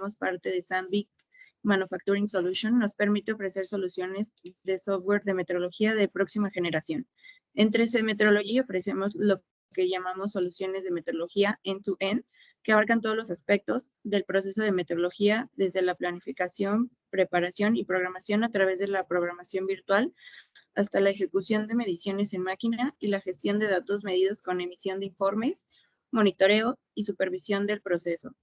formamos parte de Sandvik Manufacturing Solution, nos permite ofrecer soluciones de software de metrología de próxima generación. En 3C Metrology ofrecemos lo que llamamos soluciones de metrología end-to-end, que abarcan todos los aspectos del proceso de metrología, desde la planificación, preparación y programación a través de la programación virtual, hasta la ejecución de mediciones en máquina y la gestión de datos medidos con emisión de informes, monitoreo y supervisión del proceso.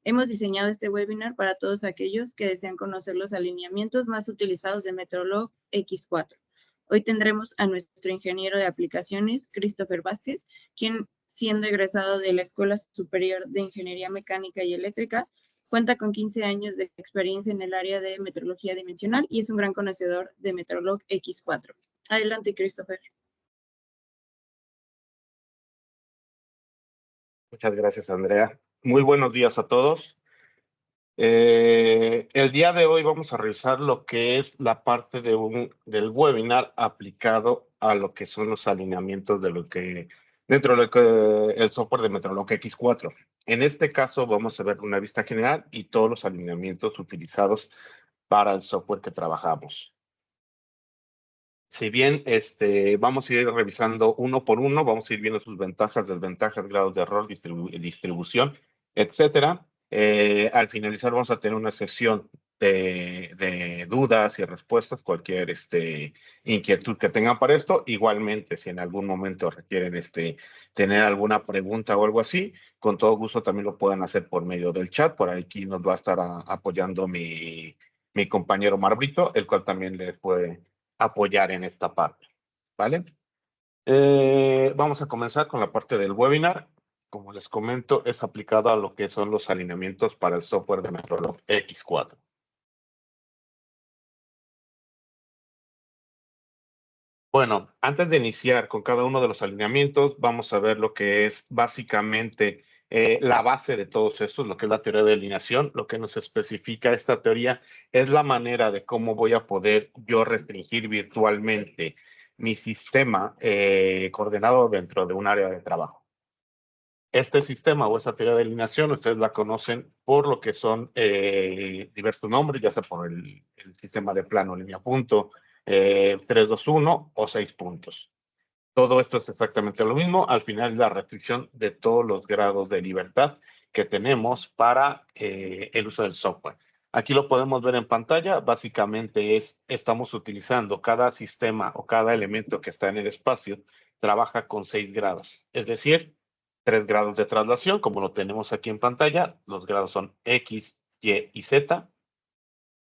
Hemos diseñado este webinar para todos aquellos que desean conocer los alineamientos más utilizados de Metrolog X4. Hoy tendremos a nuestro ingeniero de aplicaciones, Christopher Vázquez, quien, siendo egresado de la Escuela Superior de Ingeniería Mecánica y Eléctrica, cuenta con 15 años de experiencia en el área de metrología dimensional y es un gran conocedor de Metrolog X4. Adelante, Christopher. Muchas gracias, Andrea. Muy buenos días a todos. El día de hoy vamos a revisar lo que es la parte del webinar aplicado a lo que son los alineamientos de lo que dentro de lo que el software de Metrolog X4. En este caso vamos a ver una vista general y todos los alineamientos utilizados para el software que trabajamos. Si bien vamos a ir revisando uno por uno, vamos a ir viendo sus ventajas, desventajas, grados de error, distribución, etcétera. Al finalizar vamos a tener una sesión de dudas y respuestas, cualquier inquietud que tengan para esto. Igualmente, si en algún momento requieren tener alguna pregunta o algo así, con todo gusto también lo pueden hacer por medio del chat. Por aquí nos va a estar apoyando mi compañero Marbrito, el cual también les puede apoyar en esta parte, ¿vale? Vamos a comenzar con la parte del webinar. Como les comento, es aplicado a lo que son los alineamientos para el software de Metrolog X4. Bueno, antes de iniciar con cada uno de los alineamientos, vamos a ver lo que es básicamente la base de todos estos, lo que es la teoría de alineación. Lo que nos especifica esta teoría es la manera de cómo voy a poder yo restringir virtualmente mi sistema coordenado dentro de un área de trabajo. Este sistema o esta teoría de alineación, ustedes la conocen por lo que son diversos nombres, ya sea por el sistema de plano, línea, punto, 3, 2, 1 o 6 puntos. Todo esto es exactamente lo mismo. Al final es la restricción de todos los grados de libertad que tenemos para el uso del software. Aquí lo podemos ver en pantalla. Básicamente estamos utilizando cada sistema o cada elemento que está en el espacio, trabaja con 6 grados. Es decir, 3 grados de traslación, como lo tenemos aquí en pantalla. Los grados son X, Y y Z.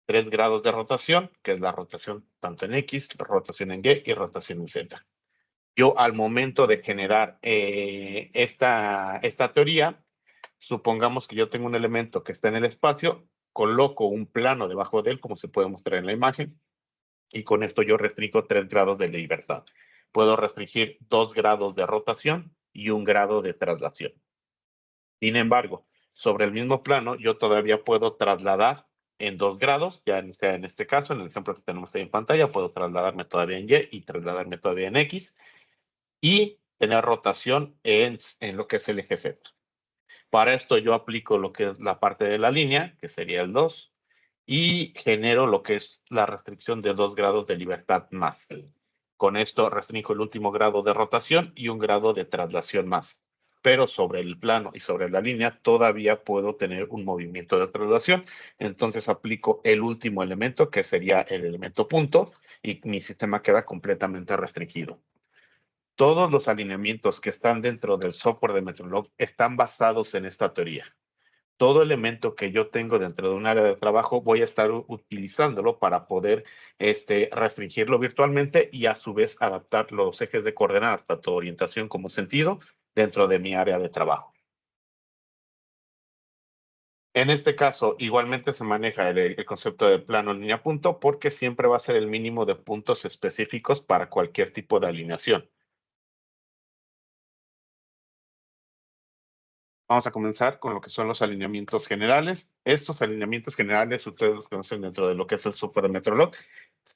3 grados de rotación, que es la rotación tanto en X, rotación en Y y rotación en Z. Yo al momento de generar esta teoría, supongamos que yo tengo un elemento que está en el espacio, coloco un plano debajo de él, como se puede mostrar en la imagen, y con esto yo restringo 3 grados de libertad. Puedo restringir 2 grados de rotación y 1 grado de traslación. Sin embargo, sobre el mismo plano, yo todavía puedo trasladar en 2 grados, ya en este caso, en el ejemplo que tenemos ahí en pantalla, puedo trasladarme todavía en Y y trasladarme todavía en X, y tener rotación en lo que es el eje Z. Para esto yo aplico lo que es la parte de la línea, que sería el 2, y genero lo que es la restricción de 2 grados de libertad más. Con esto restringo el último grado de rotación y 1 grado de traslación más. Pero sobre el plano y sobre la línea todavía puedo tener un movimiento de traslación. Entonces aplico el último elemento, que sería el elemento punto, y mi sistema queda completamente restringido. Todos los alineamientos que están dentro del software de Metrolog están basados en esta teoría. Todo elemento que yo tengo dentro de un área de trabajo voy a estar utilizándolo para poder restringirlo virtualmente y a su vez adaptar los ejes de coordenadas, tanto orientación como sentido, dentro de mi área de trabajo. En este caso, igualmente se maneja el concepto de plano línea punto porque siempre va a ser el mínimo de puntos específicos para cualquier tipo de alineación. Vamos a comenzar con lo que son los alineamientos generales. Estos alineamientos generales ustedes los conocen dentro de lo que es el software de Metrolog.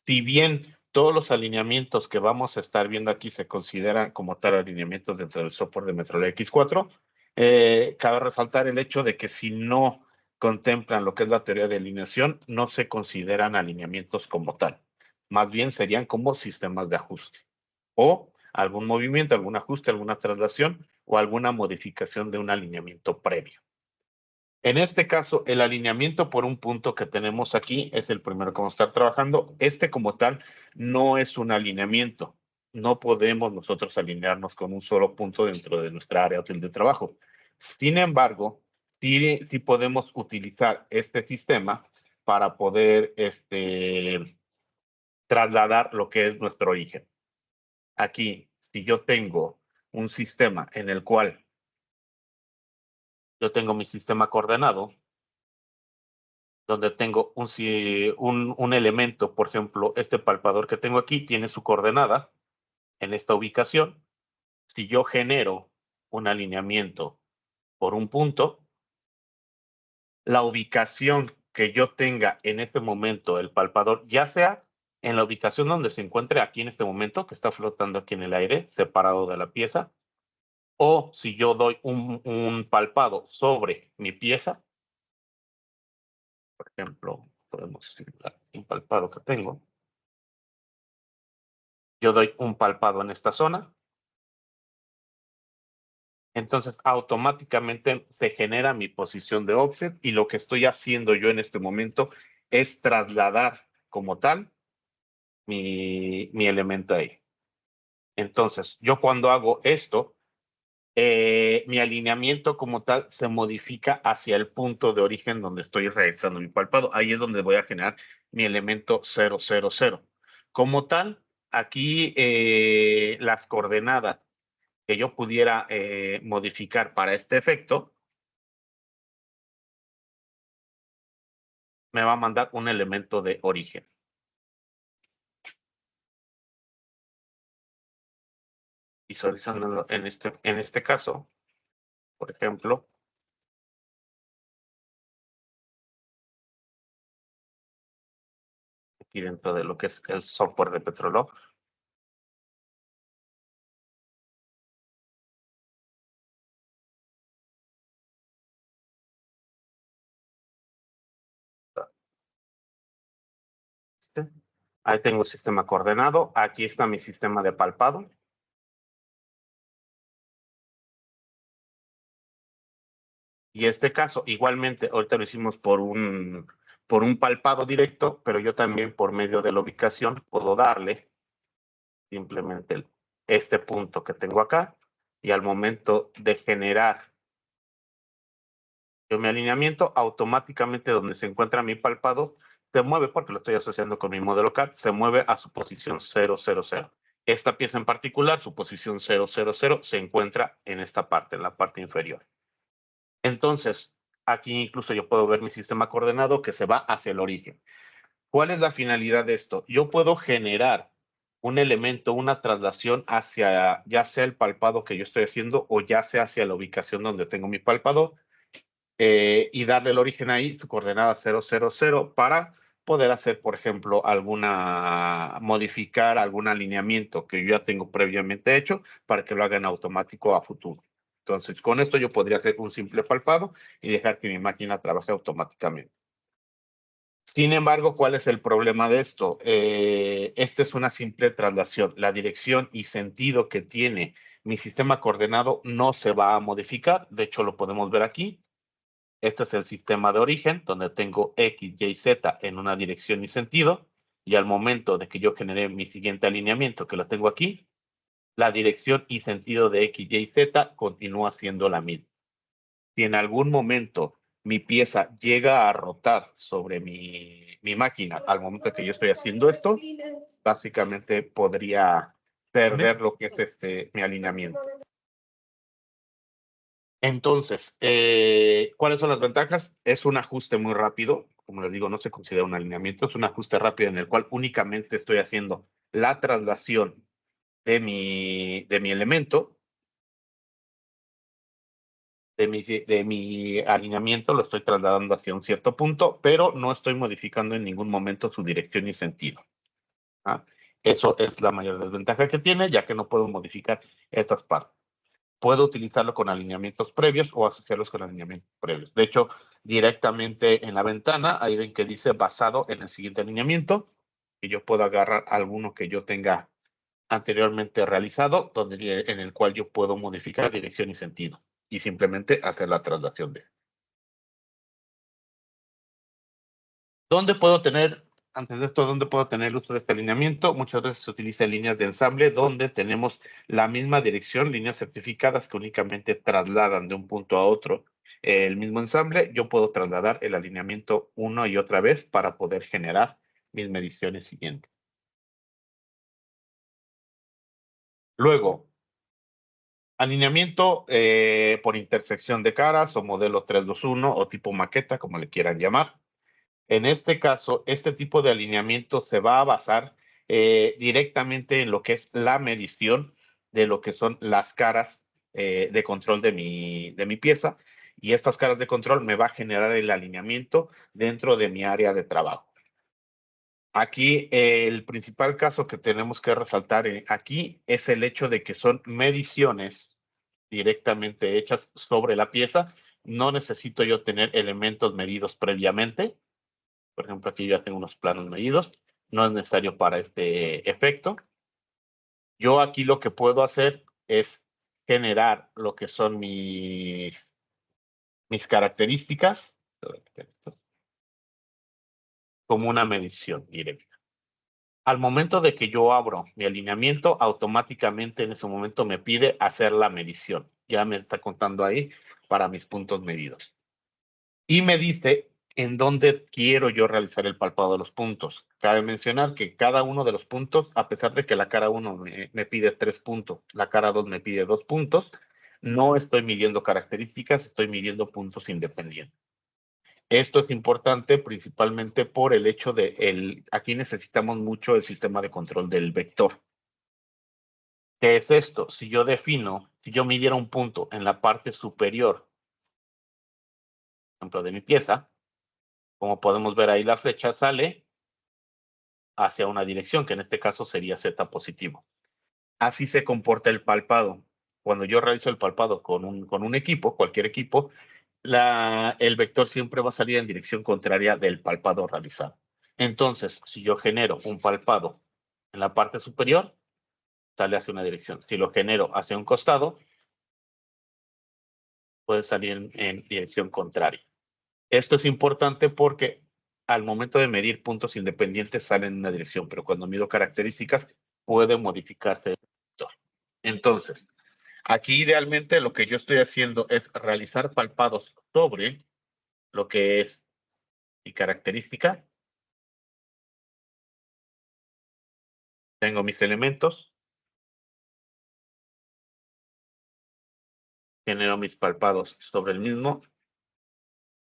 Si bien todos los alineamientos que vamos a estar viendo aquí se consideran como tal alineamientos dentro del software de Metrolog X4, cabe resaltar el hecho de que si no contemplan lo que es la teoría de alineación, no se consideran alineamientos como tal. Más bien serían como sistemas de ajuste. O algún movimiento, algún ajuste, alguna traslación o alguna modificación de un alineamiento previo. En este caso, el alineamiento por un punto que tenemos aquí es el primero que vamos a estar trabajando. Este como tal no es un alineamiento. No podemos nosotros alinearnos con un solo punto dentro de nuestra área útil de trabajo. Sin embargo, sí podemos utilizar este sistema para poder trasladar lo que es nuestro origen. Aquí, si yo tengo un sistema en el cual yo tengo mi sistema coordenado, donde tengo un elemento, por ejemplo, este palpador que tengo aquí tiene su coordenada en esta ubicación. Si yo genero un alineamiento por un punto, la ubicación que yo tenga en este momento el palpador, ya sea en la ubicación donde se encuentre aquí en este momento, que está flotando aquí en el aire, separado de la pieza, o si yo doy un palpado sobre mi pieza, por ejemplo, podemos simular un palpado que tengo. Yo doy un palpado en esta zona. Entonces, automáticamente se genera mi posición de offset y lo que estoy haciendo yo en este momento es trasladar como tal mi elemento ahí. Entonces, yo cuando hago esto, mi alineamiento como tal se modifica hacia el punto de origen donde estoy realizando mi palpado. Ahí es donde voy a generar mi elemento 000. Como tal, aquí las coordenadas que yo pudiera modificar para este efecto, me va a mandar un elemento de origen. Visualizándolo en este caso, por ejemplo, aquí dentro de lo que es el software de Petrolog. Ahí tengo el sistema coordenado. Aquí está mi sistema de palpado. Y este caso, igualmente, ahorita lo hicimos por un palpado directo, pero yo también por medio de la ubicación puedo darle simplemente este punto que tengo acá. Y al momento de generar mi alineamiento, automáticamente donde se encuentra mi palpado, se mueve, porque lo estoy asociando con mi modelo CAD, se mueve a su posición 000. Esta pieza en particular, su posición 000, se encuentra en esta parte, en la parte inferior. Entonces, aquí incluso yo puedo ver mi sistema coordenado que se va hacia el origen. ¿Cuál es la finalidad de esto? Yo puedo generar un elemento, una traslación hacia ya sea el palpado que yo estoy haciendo o ya sea hacia la ubicación donde tengo mi palpado, y darle el origen ahí, su coordenada 000, para poder hacer, por ejemplo, modificar algún alineamiento que yo ya tengo previamente hecho para que lo haga en automático a futuro. Entonces, con esto yo podría hacer un simple palpado y dejar que mi máquina trabaje automáticamente. Sin embargo, ¿cuál es el problema de esto? Esta es una simple traslación. La dirección y sentido que tiene mi sistema coordenado no se va a modificar. De hecho, lo podemos ver aquí. Este es el sistema de origen, donde tengo X, Y, Z en una dirección y sentido. Y al momento de que yo genere mi siguiente alineamiento, que lo tengo aquí, la dirección y sentido de X, Y, Z continúa siendo la misma. Si en algún momento mi pieza llega a rotar sobre mi máquina al momento que yo estoy haciendo esto, básicamente podría perder lo que es mi alineamiento. Entonces, ¿cuáles son las ventajas? Es un ajuste muy rápido. Como les digo, no se considera un alineamiento, es un ajuste rápido en el cual únicamente estoy haciendo la traslación de mi elemento, de mi alineamiento, lo estoy trasladando hacia un cierto punto, pero no estoy modificando en ningún momento su dirección y sentido. ¿Ah? Eso es la mayor desventaja que tiene, ya que no puedo modificar estas partes. puedo utilizarlo con alineamientos previos o asociarlos con alineamientos previos. De hecho, directamente en la ventana, ahí ven que dice basado en el siguiente alineamiento, y yo puedo agarrar alguno que yo tenga anteriormente realizado, en el cual yo puedo modificar dirección y sentido, y simplemente hacer la traslación de. ¿Dónde puedo tener, antes de esto, dónde puedo tener el uso de este alineamiento? Muchas veces se utiliza en líneas de ensamble, donde tenemos la misma dirección, líneas certificadas que únicamente trasladan de un punto a otro el mismo ensamble. Yo puedo trasladar el alineamiento una y otra vez para poder generar mis mediciones siguientes. Luego, alineamiento por intersección de caras o modelo 321 o tipo maqueta, como le quieran llamar. En este caso, este tipo de alineamiento se va a basar directamente en lo que es la medición de lo que son las caras de control de mi pieza, y estas caras de control me va a generar el alineamiento dentro de mi área de trabajo. Aquí el principal caso que tenemos que resaltar aquí es el hecho de que son mediciones directamente hechas sobre la pieza. No necesito yo tener elementos medidos previamente. Por ejemplo, aquí ya tengo unos planos medidos. No es necesario para este efecto. Yo aquí lo que puedo hacer es generar lo que son mis características como una medición directa. Al momento de que yo abro mi alineamiento, automáticamente en ese momento me pide hacer la medición. Ya me está contando ahí para mis puntos medidos. Y me dice en dónde quiero yo realizar el palpado de los puntos. Cabe mencionar que cada uno de los puntos, a pesar de que la cara 1 me pide 3 puntos, la cara 2 me pide 2 puntos, no estoy midiendo características, estoy midiendo puntos independientes. Esto es importante principalmente por el hecho de aquí necesitamos mucho el sistema de control del vector. ¿Qué es esto? Si yo midiera un punto en la parte superior, por ejemplo, de mi pieza, como podemos ver ahí, la flecha sale hacia una dirección, que en este caso sería Z positivo. Así se comporta el palpado. Cuando yo realizo el palpado con un equipo, cualquier equipo, el vector siempre va a salir en dirección contraria del palpado realizado. Entonces, si yo genero un palpado en la parte superior, sale hacia una dirección. Si lo genero hacia un costado, puede salir en dirección contraria. Esto es importante porque al momento de medir puntos independientes salen en una dirección, pero cuando mido características puede modificarse el vector. Entonces, aquí idealmente lo que yo estoy haciendo es realizar palpados sobre lo que es mi característica. Tengo mis elementos. Genero mis palpados sobre el mismo.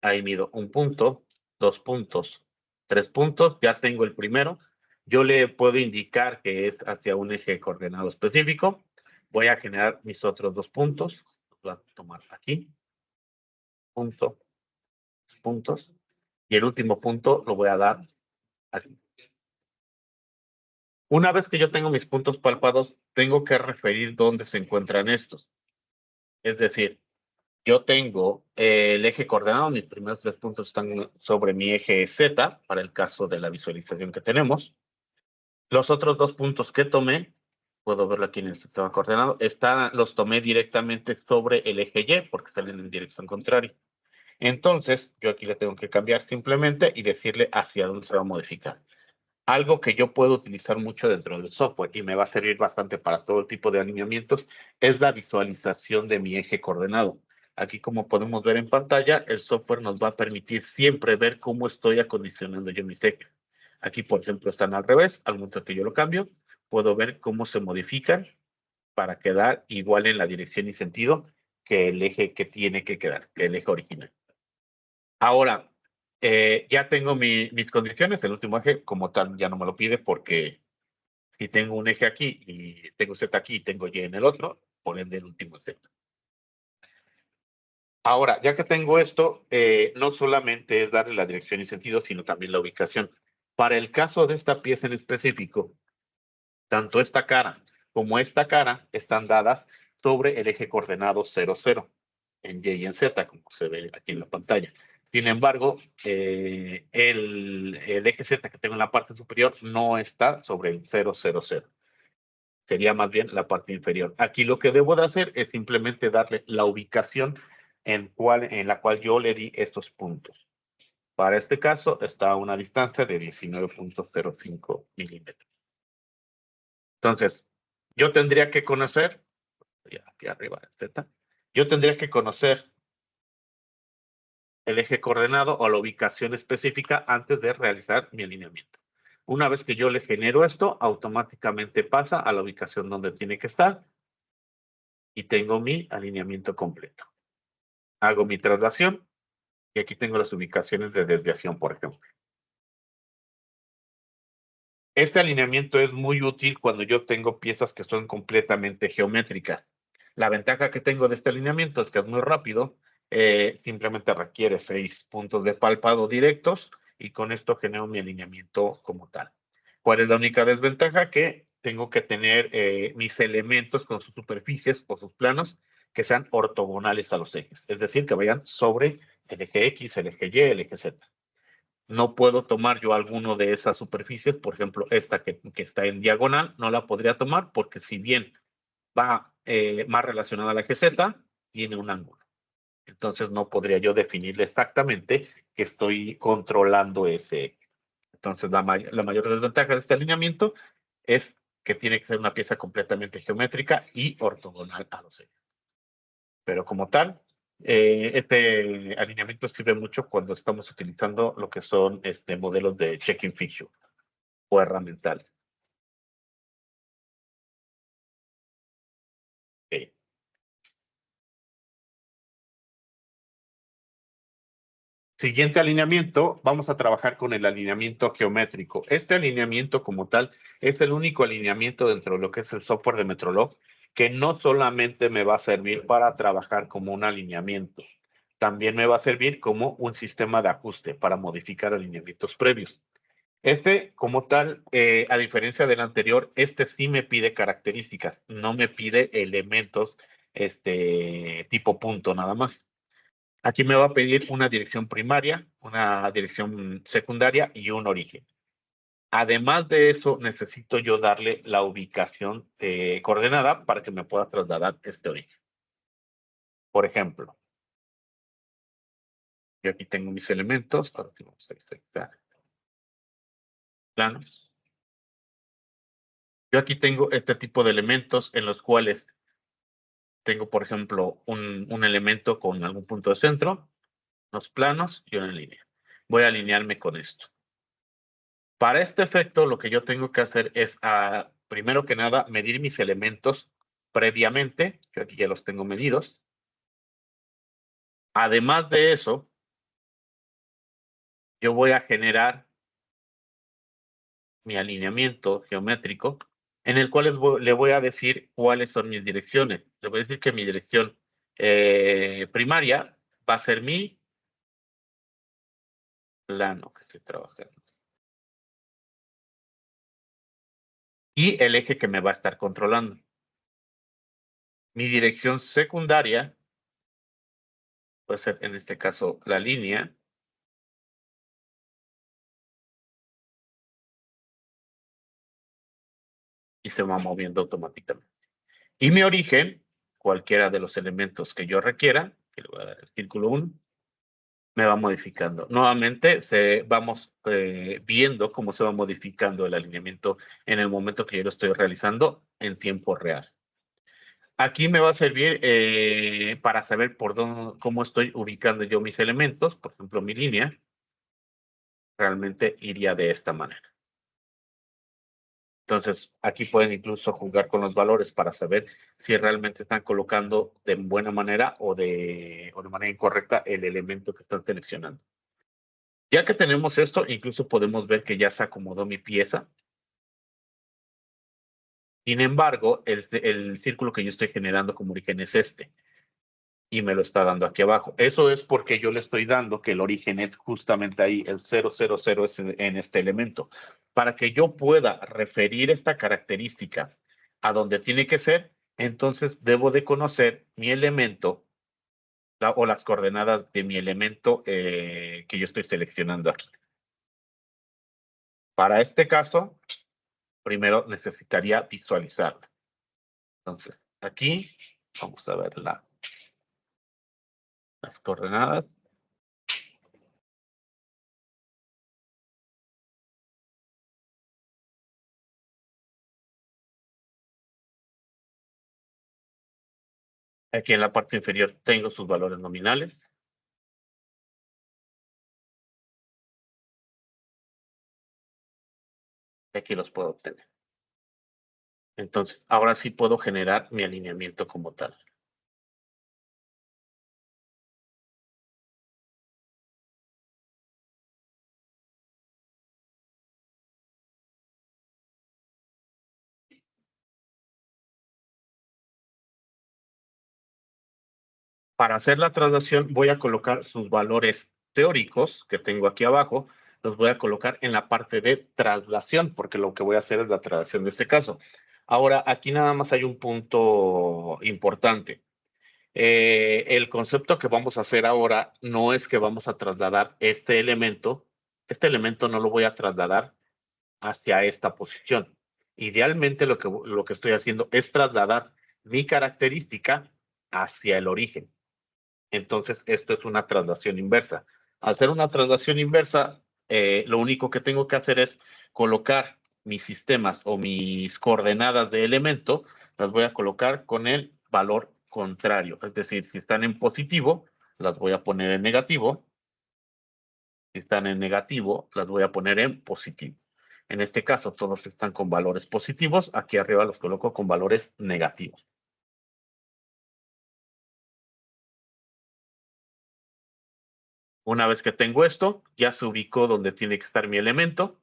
Ahí mido un punto, 2 puntos, 3 puntos. Ya tengo el primero. Yo le puedo indicar que es hacia un eje coordenado específico. Voy a generar mis otros 2 puntos. Los voy a tomar aquí. Punto, puntos. Y el último punto lo voy a dar aquí. Una vez que yo tengo mis puntos palpados, tengo que referir dónde se encuentran estos. Es decir, yo tengo el eje coordenado, mis primeros 3 puntos están sobre mi eje Z, para el caso de la visualización que tenemos. Los otros 2 puntos que tomé, puedo verlo aquí en el sistema coordenado, los tomé directamente sobre el eje Y, porque salen en dirección contraria. Entonces, yo aquí le tengo que cambiar simplemente y decirle hacia dónde se va a modificar. Algo que yo puedo utilizar mucho dentro del software y me va a servir bastante para todo tipo de alineamientos es la visualización de mi eje coordenado. Aquí, como podemos ver en pantalla, el software nos va a permitir siempre ver cómo estoy acondicionando yo mis ejes. Aquí, por ejemplo, están al revés. Al momento que yo lo cambio, puedo ver cómo se modifican para quedar igual en la dirección y sentido que el eje que tiene que quedar, que el eje original. Ahora, ya tengo mis condiciones. El último eje, como tal, ya no me lo pide porque si tengo un eje aquí y tengo Z aquí y tengo Y en el otro, por ende el último Z. Ahora, ya que tengo esto, no solamente es darle la dirección y sentido, sino también la ubicación. Para el caso de esta pieza en específico, tanto esta cara como esta cara están dadas sobre el eje coordenado 0, 0, en Y y en Z, como se ve aquí en la pantalla. Sin embargo, el eje Z que tengo en la parte superior no está sobre el 0, 0, 0. Sería más bien la parte inferior. Aquí lo que debo de hacer es simplemente darle la ubicación en la cual yo le di estos puntos. Para este caso está a una distancia de 19.05 milímetros. Entonces, yo tendría que conocer, aquí arriba, Z, yo tendría que conocer el eje coordenado o la ubicación específica antes de realizar mi alineamiento. Una vez que yo le genero esto, automáticamente pasa a la ubicación donde tiene que estar y tengo mi alineamiento completo. Hago mi traslación y aquí tengo las ubicaciones de desviación, por ejemplo. Este alineamiento es muy útil cuando yo tengo piezas que son completamente geométricas. La ventaja que tengo de este alineamiento es que es muy rápido, simplemente requiere 6 puntos de palpado directos y con esto genero mi alineamiento como tal. ¿Cuál es la única desventaja? Que tengo que tener mis elementos con sus superficies o sus planos que sean ortogonales a los ejes, es decir, que vayan sobre el eje X, el eje Y, el eje Z. No puedo tomar yo alguno de esas superficies, por ejemplo, esta que está en diagonal, no la podría tomar porque si bien va más relacionada a la GZ, tiene un ángulo. Entonces no podría yo definirle exactamente que estoy controlando ese. Entonces la mayor desventaja de este alineamiento es que tiene que ser una pieza completamente geométrica y ortogonal a los ejes. Pero como tal, este alineamiento sirve mucho cuando estamos utilizando lo que son modelos de checking fixture o herramientales. Okay. Siguiente alineamiento, vamos a trabajar con el alineamiento geométrico. Este alineamiento como tal es el único alineamiento dentro de lo que es el software de Metrolog que no solamente me va a servir para trabajar como un alineamiento, también me va a servir como un sistema de ajuste para modificar alineamientos previos. Este, como tal, a diferencia del anterior, este sí me pide características, no me pide elementos tipo punto nada más. Aquí me va a pedir una dirección primaria, una dirección secundaria y un origen. Además de eso, necesito yo darle la ubicación coordenada para que me pueda trasladar este origen. Por ejemplo, yo aquí tengo mis elementos. Ahora sí vamos a inspectar planos. Yo aquí tengo este tipo de elementos en los cuales tengo, por ejemplo, un elemento con algún punto de centro, unos planos y una línea. Voy a alinearme con esto. Para este efecto, lo que yo tengo que hacer es, primero que nada, medir mis elementos previamente. Yo aquí ya los tengo medidos. Además de eso, yo voy a generar mi alineamiento geométrico, en el cual le voy a decir cuáles son mis direcciones. Le voy a decir que mi dirección primaria va a ser mi plano que estoy trabajando. Y el eje que me va a estar controlando. Mi dirección secundaria puede ser, en este caso, la línea. Y se va moviendo automáticamente. Y mi origen, cualquiera de los elementos que yo requiera, que le voy a dar el círculo 1, me va modificando. Nuevamente, vamos viendo cómo se va modificando el alineamiento en el momento que yo lo estoy realizando en tiempo real. Aquí me va a servir para saber cómo estoy ubicando yo mis elementos. Por ejemplo, mi línea realmente iría de esta manera. Entonces, aquí pueden incluso jugar con los valores para saber si realmente están colocando de buena manera o de manera incorrecta el elemento que están seleccionando. Ya que tenemos esto, incluso podemos ver que ya se acomodó mi pieza. Sin embargo, el círculo que yo estoy generando como origen es este. Y me lo está dando aquí abajo. Eso es porque yo le estoy dando que el origen es justamente ahí, el 000 es en este elemento. Para que yo pueda referir esta característica a donde tiene que ser, entonces debo de conocer mi elemento o las coordenadas de mi elemento que yo estoy seleccionando aquí. Para este caso, primero necesitaría visualizarlo. Entonces, aquí vamos a ver las coordenadas. Aquí en la parte inferior tengo sus valores nominales. Aquí los puedo obtener. Entonces, ahora sí puedo generar mi alineamiento como tal. Para hacer la traslación voy a colocar sus valores teóricos que tengo aquí abajo, los voy a colocar en la parte de traslación, porque lo que voy a hacer es la traslación de este caso. Ahora, aquí nada más hay un punto importante. El concepto que vamos a hacer ahora no es que vamos a trasladar este elemento no lo voy a trasladar hacia esta posición. Idealmente lo que estoy haciendo es trasladar mi característica hacia el origen. Entonces, esto es una traslación inversa. Al hacer una traslación inversa, lo único que tengo que hacer es colocar mis sistemas o mis coordenadas de elemento, las voy a colocar con el valor contrario. Es decir, si están en positivo, las voy a poner en negativo. Si están en negativo, las voy a poner en positivo. En este caso, todos están con valores positivos. Aquí arriba los coloco con valores negativos. Una vez que tengo esto, ya se ubicó donde tiene que estar mi elemento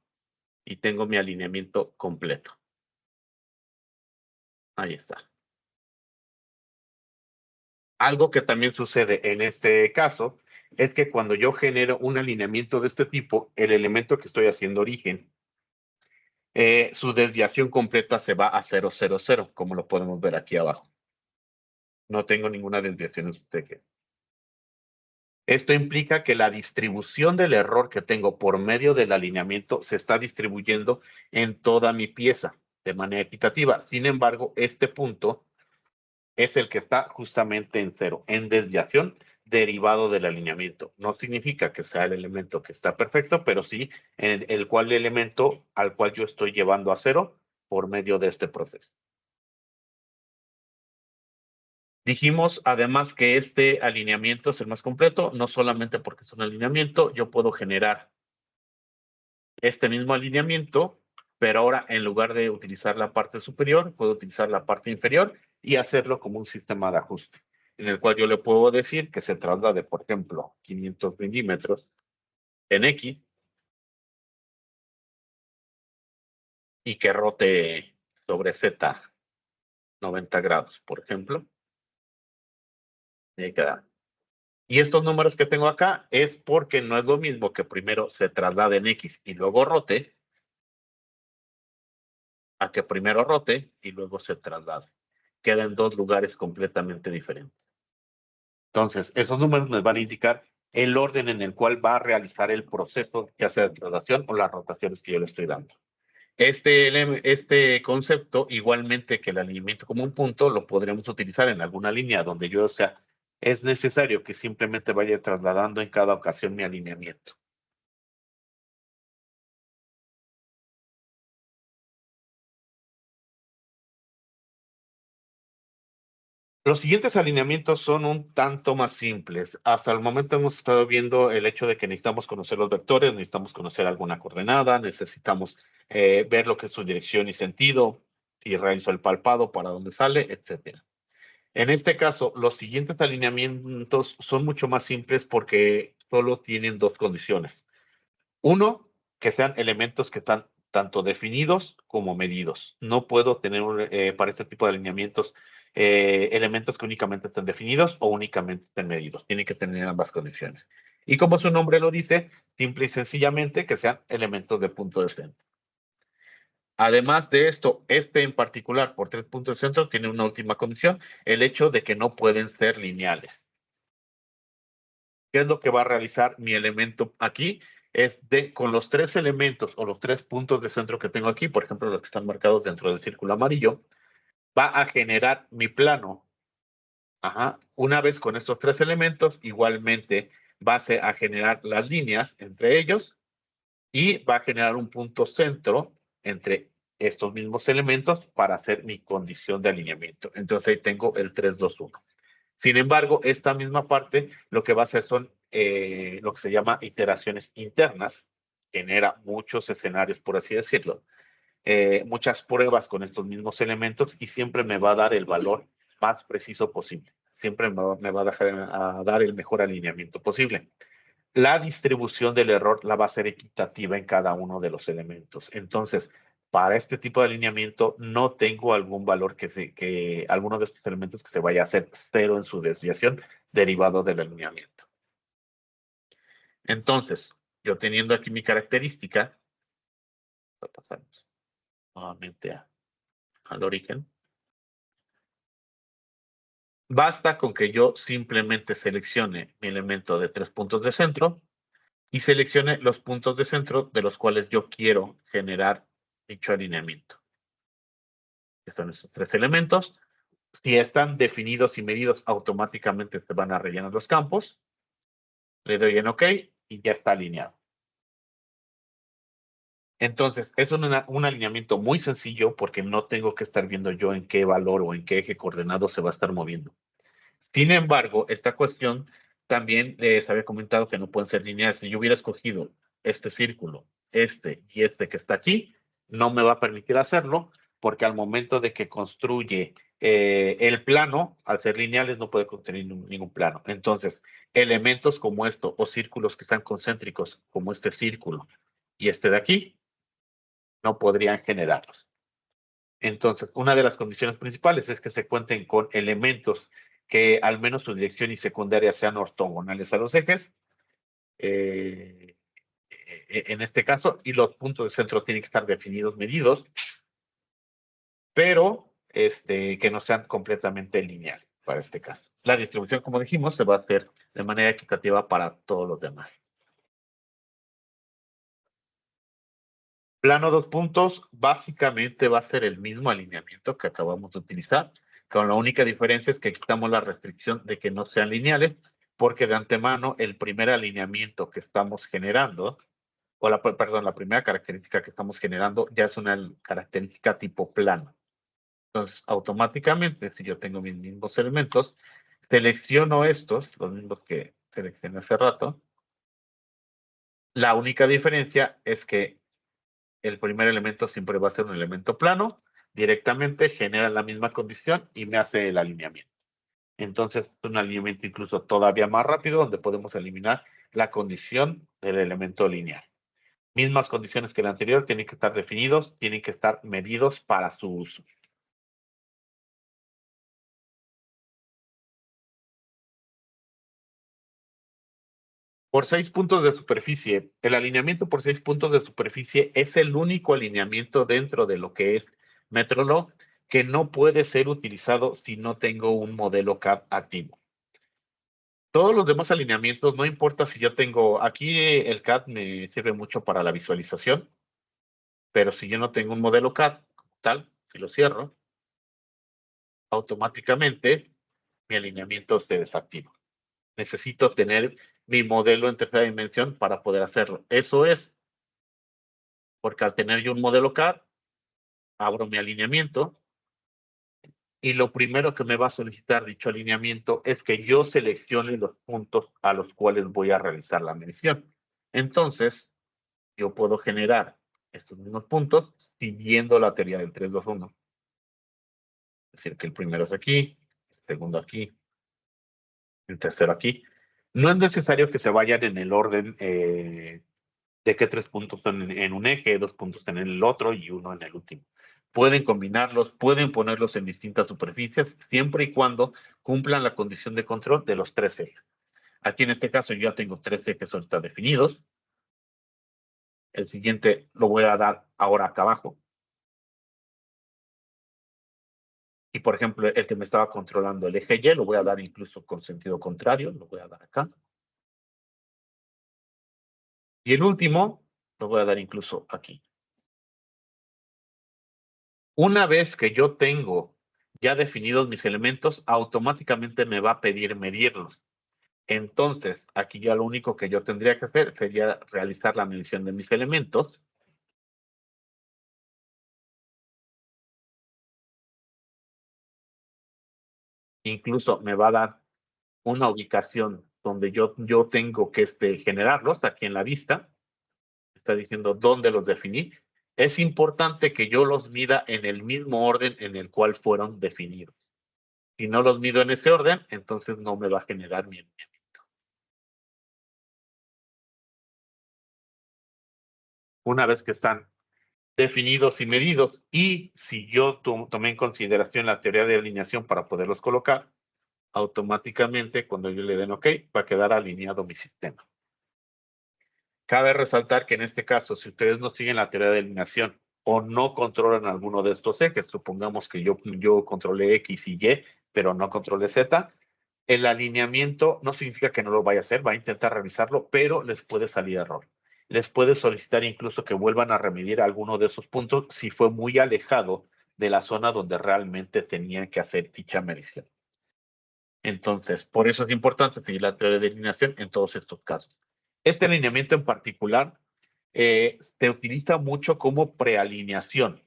y tengo mi alineamiento completo. Ahí está. Algo que también sucede en este caso es que cuando yo genero un alineamiento de este tipo, el elemento que estoy haciendo origen, su desviación completa se va a 0, 0, 0, como lo podemos ver aquí abajo. No tengo ninguna desviación en su eje. Esto implica que la distribución del error que tengo por medio del alineamiento se está distribuyendo en toda mi pieza de manera equitativa. Sin embargo, este punto es el que está justamente en 0, en desviación derivado del alineamiento. No significa que sea el elemento que está perfecto, pero sí en el elemento al cual yo estoy llevando a 0 por medio de este proceso. Dijimos además que este alineamiento es el más completo, no solamente porque es un alineamiento, yo puedo generar este mismo alineamiento, pero ahora en lugar de utilizar la parte superior, puedo utilizar la parte inferior y hacerlo como un sistema de ajuste, en el cual yo le puedo decir que se traslade, por ejemplo, 500 milímetros en X y que rote sobre Z 90 grados, por ejemplo. Y ahí queda. Y estos números que tengo acá es porque no es lo mismo que primero se traslade en X y luego rote, a que primero rote y luego se traslade. Queda en dos lugares completamente diferentes. Entonces, esos números nos van a indicar el orden en el cual va a realizar el proceso, ya sea de traslación o las rotaciones que yo le estoy dando. Este concepto, igualmente que el alineamiento como un punto, lo podríamos utilizar en alguna línea donde yo, o sea, es necesario que simplemente vaya trasladando en cada ocasión mi alineamiento. Los siguientes alineamientos son un tanto más simples. Hasta el momento hemos estado viendo el hecho de que necesitamos conocer los vectores, necesitamos conocer alguna coordenada, necesitamos ver lo que es su dirección y sentido, si realizo el palpado, para dónde sale, etc. En este caso, los siguientes alineamientos son mucho más simples porque solo tienen dos condiciones. Uno, que sean elementos que están tanto definidos como medidos. No puedo tener para este tipo de alineamientos elementos que únicamente estén definidos o únicamente estén medidos. Tienen que tener ambas condiciones. Y como su nombre lo dice, simple y sencillamente que sean elementos de punto de centro. Además de esto, este en particular, por 3 puntos de centro, tiene una última condición, el hecho de que no pueden ser lineales. ¿Qué es lo que va a realizar mi elemento aquí? Con los 3 elementos o los 3 puntos de centro que tengo aquí, por ejemplo, los que están marcados dentro del círculo amarillo, va a generar mi plano. Ajá. Una vez con estos 3 elementos, igualmente va a generar las líneas entre ellos y va a generar un punto centro entre estos mismos elementos para hacer mi condición de alineamiento. Entonces ahí tengo el 3, 2, 1. Sin embargo, esta misma parte lo que va a hacer son lo que se llama iteraciones internas, genera muchos escenarios, por así decirlo, muchas pruebas con estos mismos elementos y siempre me va a dar el valor más preciso posible. Siempre me va a dejar a dar el mejor alineamiento posible. La distribución del error la va a ser equitativa en cada uno de los elementos. Entonces, para este tipo de alineamiento no tengo algún valor que alguno de estos elementos que se vaya a hacer cero en su desviación derivado del alineamiento. Entonces, yo teniendo aquí mi característica, pasamos nuevamente al origen. Basta con que yo simplemente seleccione mi elemento de 3 puntos de centro y seleccione los puntos de centro de los cuales yo quiero generar dicho alineamiento. Están esos 3 elementos. Si están definidos y medidos, automáticamente se van a rellenar los campos. Le doy en OK y ya está alineado. Entonces, es un alineamiento muy sencillo porque no tengo que estar viendo yo en qué valor o en qué eje coordenado se va a estar moviendo. Sin embargo, esta cuestión también les había comentado que no pueden ser lineales. Si yo hubiera escogido este círculo, este y este que está aquí, no me va a permitir hacerlo porque al momento de que construye el plano, al ser lineales, no puede contener ningún plano. Entonces, elementos como esto o círculos que están concéntricos, como este círculo y este de aquí, no podrían generarlos. Entonces, una de las condiciones principales es que se cuenten con elementos que al menos su dirección y secundaria sean ortogonales a los ejes, en este caso, y los puntos de centro tienen que estar definidos, medidos, pero que no sean completamente lineales para este caso. La distribución, como dijimos, se va a hacer de manera equitativa para todos los demás. Plano 2 puntos, básicamente va a ser el mismo alineamiento que acabamos de utilizar, con la única diferencia es que quitamos la restricción de que no sean lineales, porque de antemano el primer alineamiento que estamos generando, o la primera característica que estamos generando ya es una característica tipo plano. Entonces, automáticamente, si yo tengo mis mismos elementos, selecciono estos, los mismos que seleccioné hace rato. La única diferencia es que el primer elemento siempre va a ser un elemento plano, directamente genera la misma condición y me hace el alineamiento. Entonces, es un alineamiento incluso todavía más rápido, donde podemos eliminar la condición del elemento lineal. Mismas condiciones que el anterior, tienen que estar definidos, tienen que estar medidos para su uso. Por 6 puntos de superficie. El alineamiento por 6 puntos de superficie es el único alineamiento dentro de lo que es Metrolog que no puede ser utilizado si no tengo un modelo CAD activo. Todos los demás alineamientos, no importa si yo tengo, aquí el CAD me sirve mucho para la visualización, pero si yo no tengo un modelo CAD tal, si lo cierro, automáticamente mi alineamiento se desactiva. Necesito tener mi modelo en tercera dimensión para poder hacerlo. Eso es porque al tener yo un modelo CAD, abro mi alineamiento y lo primero que me va a solicitar dicho alineamiento es que yo seleccione los puntos a los cuales voy a realizar la medición. Entonces, yo puedo generar estos mismos puntos siguiendo la teoría del 3, 2, 1. Es decir, que el primero es aquí, el segundo aquí, el tercero aquí. No es necesario que se vayan en el orden de que 3 puntos están en un eje, 2 puntos están en el otro y uno en el último. Pueden combinarlos, pueden ponerlos en distintas superficies, siempre y cuando cumplan la condición de control de los 3 ejes. Aquí en este caso yo ya tengo 3 ejes ahorita definidos. El siguiente lo voy a dar ahora acá abajo. Y, por ejemplo, el que me estaba controlando el eje Y, lo voy a dar incluso con sentido contrario, lo voy a dar acá. Y el último, lo voy a dar incluso aquí. Una vez que yo tengo ya definidos mis elementos, automáticamente me va a pedir medirlos. Entonces, aquí ya lo único que yo tendría que hacer sería realizar la medición de mis elementos. Incluso me va a dar una ubicación donde yo tengo que generarlos aquí en la vista. Está diciendo dónde los definí. Es importante que yo los mida en el mismo orden en el cual fueron definidos. Si no los mido en ese orden, entonces no me va a generar mi alineamiento. Una vez que están definidos y medidos, y si yo tomé en consideración la teoría de alineación para poderlos colocar, automáticamente cuando yo le den OK, va a quedar alineado mi sistema. Cabe resaltar que en este caso, si ustedes no siguen la teoría de alineación o no controlan alguno de estos ejes, supongamos que yo controlé X y Y, pero no controlé Z, el alineamiento no significa que no lo vaya a hacer, va a intentar revisarlo, pero les puede salir error. Les puede solicitar incluso que vuelvan a remedir alguno de esos puntos si fue muy alejado de la zona donde realmente tenían que hacer dicha medición. Entonces, por eso es importante seguir la teoría de alineación en todos estos casos. Este alineamiento en particular se utiliza mucho como prealineación.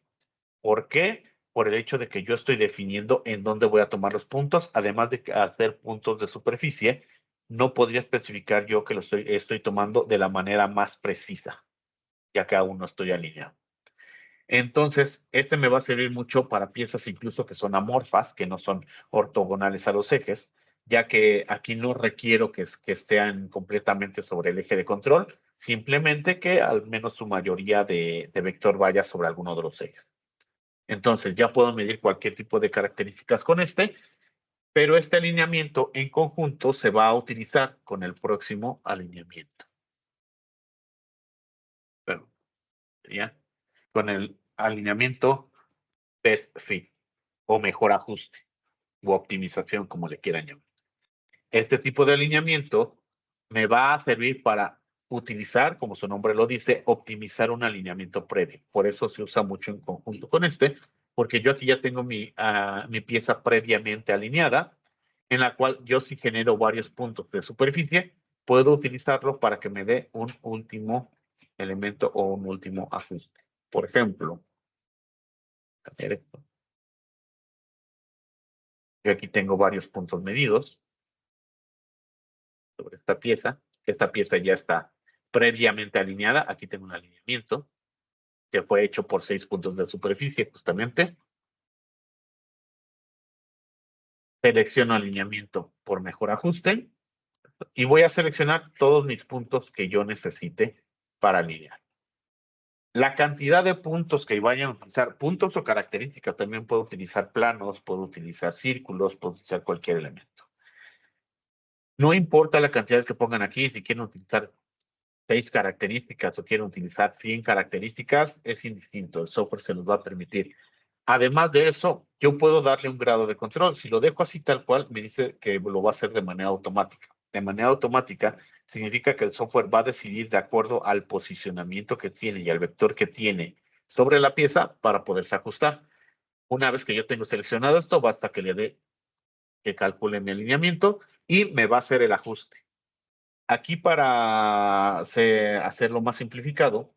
¿Por qué? Por el hecho de que yo estoy definiendo en dónde voy a tomar los puntos, además de hacer puntos de superficie, no podría especificar yo que lo estoy tomando de la manera más precisa, ya que aún no estoy alineado. Entonces, este me va a servir mucho para piezas incluso que son amorfas, que no son ortogonales a los ejes, ya que aquí no requiero que estén completamente sobre el eje de control, simplemente que al menos su mayoría de vector vaya sobre alguno de los ejes. Entonces, ya puedo medir cualquier tipo de características con este, pero este alineamiento en conjunto se va a utilizar con el próximo alineamiento. Pero, ¿ya? Con el alineamiento best fit o mejor ajuste o optimización, como le quieran llamar. Este tipo de alineamiento me va a servir para utilizar, como su nombre lo dice, optimizar un alineamiento previo. Por eso se usa mucho en conjunto con este, porque yo aquí ya tengo mi pieza previamente alineada, en la cual yo si genero varios puntos de superficie, puedo utilizarlo para que me dé un último elemento o un último ajuste. Por ejemplo, yo aquí tengo varios puntos medidos sobre esta pieza. Esta pieza ya está previamente alineada. Aquí tengo un alineamiento que fue hecho por 6 puntos de superficie, justamente. Selecciono alineamiento por mejor ajuste y voy a seleccionar todos mis puntos que yo necesite para alinear. La cantidad de puntos que vayan a utilizar, puntos o características, también puedo utilizar planos, puedo utilizar círculos, puedo utilizar cualquier elemento. No importa la cantidad que pongan aquí, si quieren utilizar 6 características o quieren utilizar 100 características, es indistinto, el software se los va a permitir. Además de eso, yo puedo darle un grado de control. Si lo dejo así tal cual, me dice que lo va a hacer de manera automática. De manera automática significa que el software va a decidir de acuerdo al posicionamiento que tiene y al vector que tiene sobre la pieza para poderse ajustar. Una vez que yo tengo seleccionado esto, basta que le dé que calcule mi alineamiento y me va a hacer el ajuste. Aquí para hacerlo más simplificado,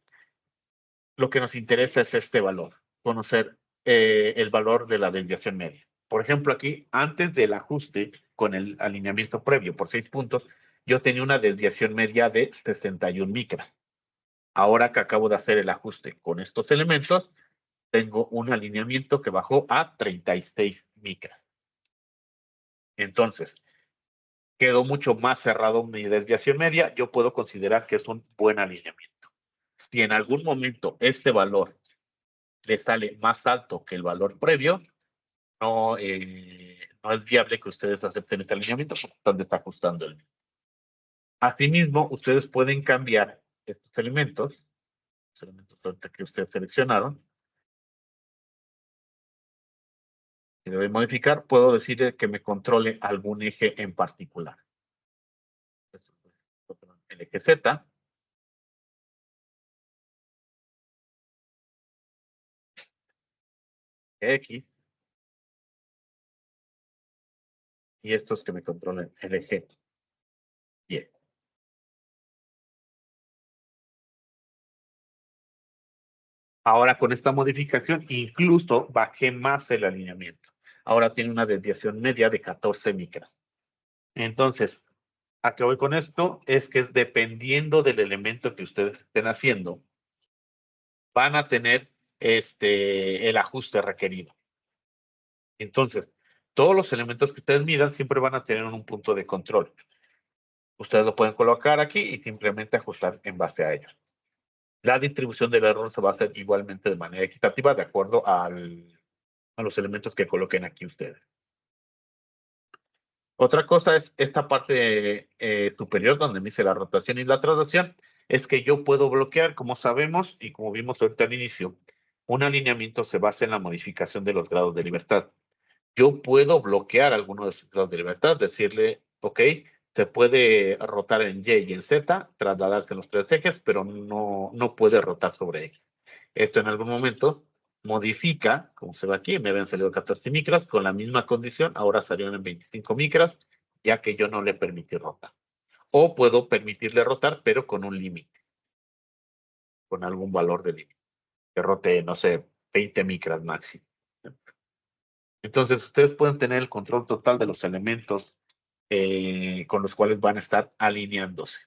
lo que nos interesa es este valor, conocer el valor de la desviación media. Por ejemplo, aquí, antes del ajuste con el alineamiento previo por 6 puntos, yo tenía una desviación media de 61 micras. Ahora que acabo de hacer el ajuste con estos elementos, tengo un alineamiento que bajó a 36 micras. Entonces, quedó mucho más cerrado mi desviación media. Yo puedo considerar que es un buen alineamiento. Si en algún momento este valor le sale más alto que el valor previo, no es viable que ustedes acepten este alineamiento porque están desajustando el mismo. Asimismo, ustedes pueden cambiar estos elementos, los elementos que ustedes seleccionaron. Si le doy modificar, puedo decirle que me controle algún eje en particular. El eje Z. X. Y estos que me controlen el eje Y. Ahora con esta modificación incluso bajé más el alineamiento. Ahora tiene una desviación media de 14 micras. Entonces, ¿a qué voy con esto? Es que dependiendo del elemento que ustedes estén haciendo, van a tener el ajuste requerido. Entonces, todos los elementos que ustedes midan siempre van a tener un punto de control. Ustedes lo pueden colocar aquí y simplemente ajustar en base a ellos. La distribución del error se va a hacer igualmente de manera equitativa de acuerdo a los elementos que coloquen aquí ustedes. Otra cosa es esta parte superior donde me dice la rotación y la traslación, es que yo puedo bloquear, como sabemos y como vimos ahorita al inicio, un alineamiento se basa en la modificación de los grados de libertad. Yo puedo bloquear alguno de sus grados de libertad, decirle, ok, se puede rotar en Y y en Z, trasladarse en los tres ejes, pero no puede rotar sobre X. Esto en algún momento modifica, como se ve aquí, me habían salido 14 micras, con la misma condición, ahora salieron en 25 micras, ya que yo no le permití rotar. O puedo permitirle rotar, pero con un límite, con algún valor de límite, que rote, no sé, 20 micras máximo. Entonces, ustedes pueden tener el control total de los elementos con los cuales van a estar alineándose.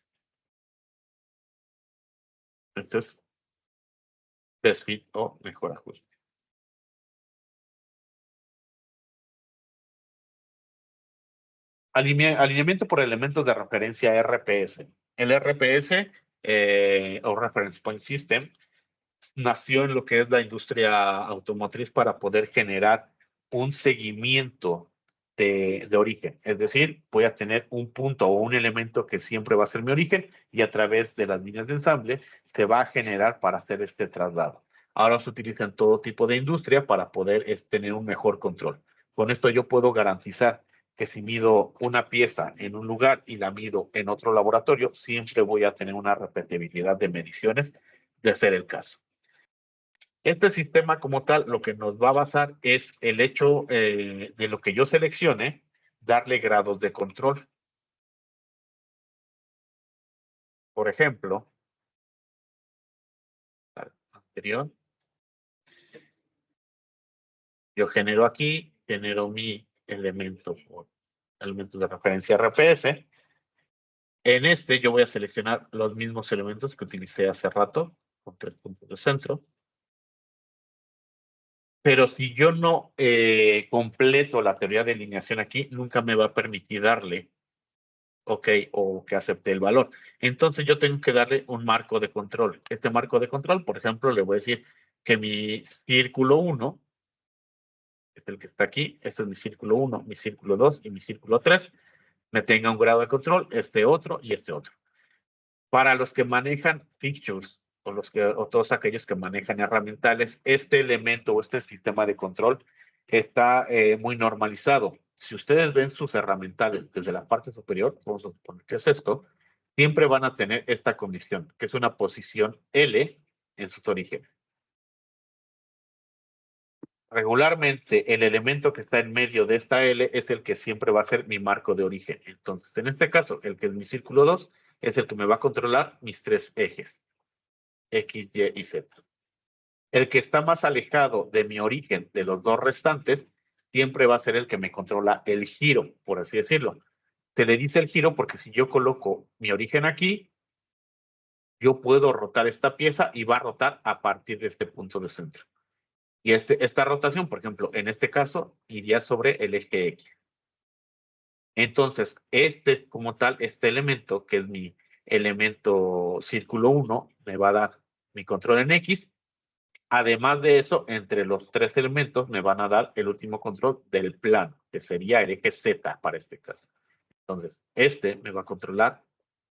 Entonces, best fit o mejor ajuste. Alineamiento por elementos de referencia RPS. El RPS o Reference Point System nació en lo que es la industria automotriz para poder generar un seguimiento de origen. Es decir, voy a tener un punto o un elemento que siempre va a ser mi origen y a través de las líneas de ensamble se va a generar para hacer este traslado. Ahora se utiliza en todo tipo de industria para poder tener un mejor control. Con esto yo puedo garantizar que si mido una pieza en un lugar y la mido en otro laboratorio, siempre voy a tener una repetibilidad de mediciones de ser el caso. Este sistema como tal, lo que nos va a basar es el hecho de lo que yo seleccione, darle grados de control. Por ejemplo, anterior, yo genero aquí, genero mi elemento de referencia RPS. En este yo voy a seleccionar los mismos elementos que utilicé hace rato, con 3 puntos de centro. Pero si yo no completo la teoría de alineación aquí, nunca me va a permitir darle ok, o que acepte el valor. Entonces yo tengo que darle un marco de control. Este marco de control, por ejemplo, le voy a decir que mi círculo 1, es el que está aquí, este es mi círculo 1, mi círculo 2 y mi círculo 3, me tenga un grado de control, este otro y este otro. Para los que manejan fixtures o todos aquellos que manejan herramientales, este elemento o este sistema de control está muy normalizado. Si ustedes ven sus herramientales desde la parte superior, vamos a suponer que es esto, siempre van a tener esta condición, que es una posición L en sus orígenes. Regularmente, el elemento que está en medio de esta L es el que siempre va a ser mi marco de origen. Entonces, en este caso, el que es mi círculo 2 es el que me va a controlar mis tres ejes, X, Y y Z. El que está más alejado de mi origen de los dos restantes siempre va a ser el que me controla el giro, por así decirlo. Se le dice el giro porque si yo coloco mi origen aquí, yo puedo rotar esta pieza y va a rotar a partir de este punto de centro. Y esta rotación, por ejemplo, en este caso, iría sobre el eje X. Entonces, como tal, este elemento, que es mi elemento círculo 1, me va a dar mi control en X. Además de eso, entre los tres elementos me van a dar el último control del plano, que sería el eje Z para este caso. Entonces, este me va a controlar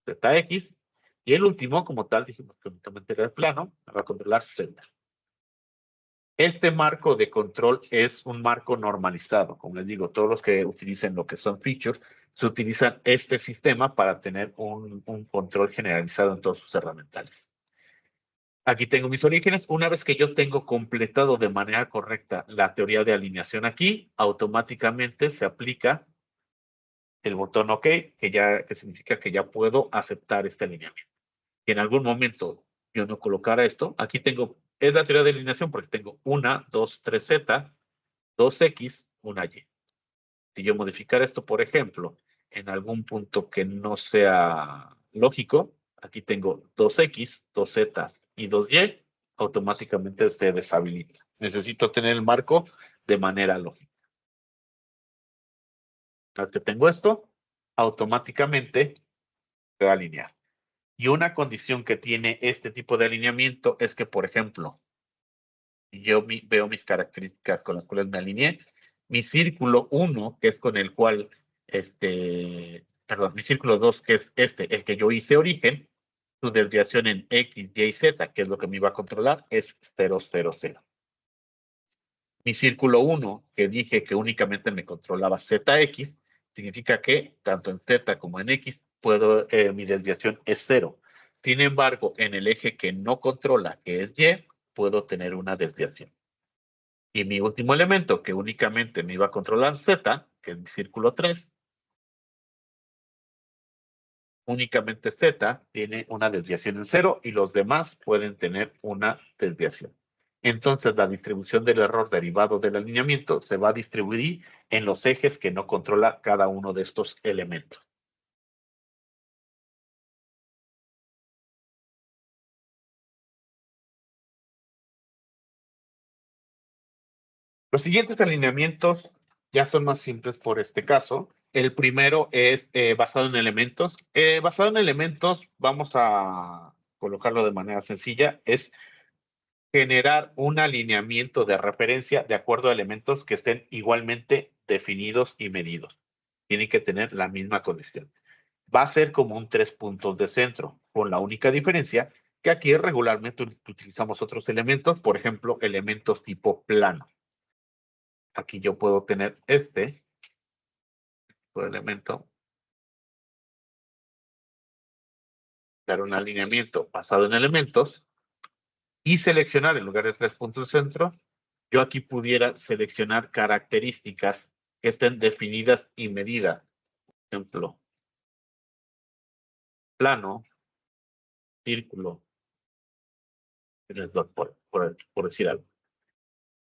ZX. Y el último, como tal, dijimos que únicamente era el plano, me va a controlar Z. Este marco de control es un marco normalizado. Como les digo, todos los que utilicen lo que son features, se utilizan este sistema para tener un control generalizado en todos sus herramientales. Aquí tengo mis orígenes. Una vez que yo tengo completado de manera correcta la teoría de alineación aquí, automáticamente se aplica el botón OK, que significa que ya puedo aceptar este alineamiento. Si en algún momento yo no colocara esto, aquí tengo, es la teoría de alineación porque tengo 1, 2, 3 Z, 2X, 1Y. Si yo modificara esto, por ejemplo, en algún punto que no sea lógico, aquí tengo 2X, 2Z y 2Y, automáticamente se deshabilita. Necesito tener el marco de manera lógica. Al que tengo esto, automáticamente se va a alinear. Y una condición que tiene este tipo de alineamiento es que, por ejemplo, yo veo mis características con las cuales me alineé, mi círculo 1, que es con el cual, mi círculo 2, que es el que yo hice origen, su desviación en X, Y, Z, que es lo que me iba a controlar, es 0, 0, 0. Mi círculo 1, que dije que únicamente me controlaba ZX, significa que tanto en Z como en X, mi desviación es 0. Sin embargo, en el eje que no controla, que es Y, puedo tener una desviación. Y mi último elemento, que únicamente me iba a controlar Z, que es mi círculo 3, únicamente Z tiene una desviación en 0 y los demás pueden tener una desviación. Entonces, la distribución del error derivado del alineamiento se va a distribuir en los ejes que no controla cada uno de estos elementos. Los siguientes alineamientos ya son más simples por este caso. El primero es basado en elementos. Basado en elementos, vamos a colocarlo de manera sencilla, es generar un alineamiento de referencia de acuerdo a elementos que estén igualmente definidos y medidos. Tienen que tener la misma condición. Va a ser como un 3 puntos de centro, con la única diferencia que aquí regularmente utilizamos otros elementos, por ejemplo, elementos tipo plano. Aquí yo puedo tener este elemento, dar un alineamiento basado en elementos y seleccionar en lugar de 3 puntos de centro, yo aquí pudiera seleccionar características que estén definidas y medidas. Por ejemplo, plano, círculo, por decir algo.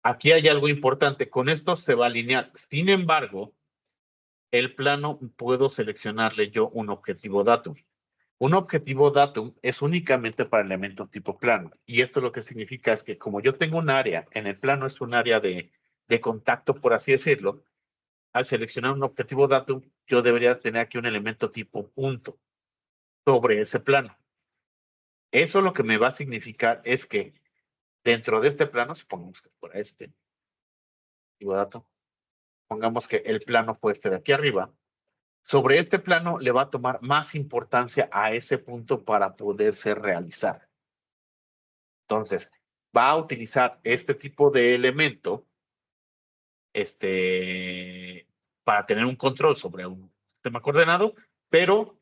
Aquí hay algo importante. Con esto se va a alinear. Sin embargo, el plano puedo seleccionarle yo un objetivo datum. Un objetivo datum es únicamente para elementos tipo plano. Y esto lo que significa es que como yo tengo un área, en el plano es un área de contacto, por así decirlo, al seleccionar un objetivo datum, yo debería tener aquí un elemento tipo punto sobre ese plano. Eso lo que me va a significar es que dentro de este plano, supongamos que fuera este objetivo datum, pongamos que el plano fue este de aquí arriba, sobre este plano le va a tomar más importancia a ese punto para poderse realizar. Entonces, va a utilizar este tipo de elemento para tener un control sobre un sistema coordenado, pero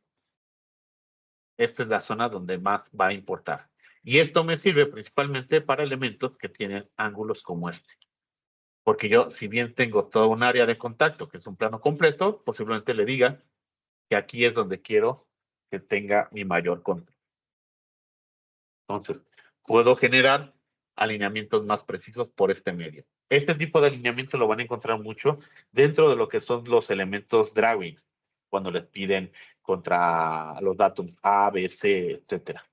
esta es la zona donde más va a importar. Y esto me sirve principalmente para elementos que tienen ángulos como este. Porque yo, si bien tengo toda un área de contacto, que es un plano completo, posiblemente le diga que aquí es donde quiero que tenga mi mayor control. Entonces, puedo generar alineamientos más precisos por este medio. Este tipo de alineamiento lo van a encontrar mucho dentro de lo que son los elementos drawing, cuando les piden contra los datos A, B, C, etcétera.